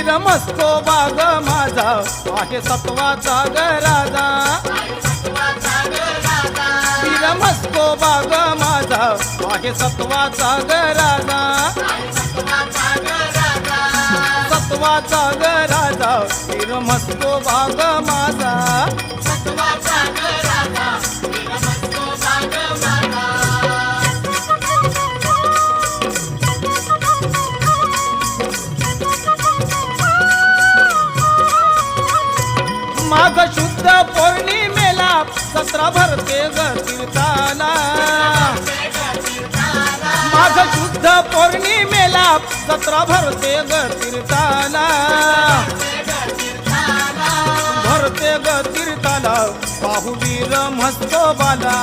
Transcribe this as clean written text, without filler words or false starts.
वीर मस्तो बाग माझा आहे सत्वाचा ग राजा वीर मस्तो बाग माझा आहे सत्वाचा ग राजा सत्वाचा ग राजा वीर मस्तो बाग माझा माघ शुद्ध पौर्णिमेला सत्र भरते ग तीर्थाला माघ शुद्ध पौर्णिमेला सत्र भरते ग तीर्थाला भरते ग तीर्थाला पाहू वीर मस्तो बाला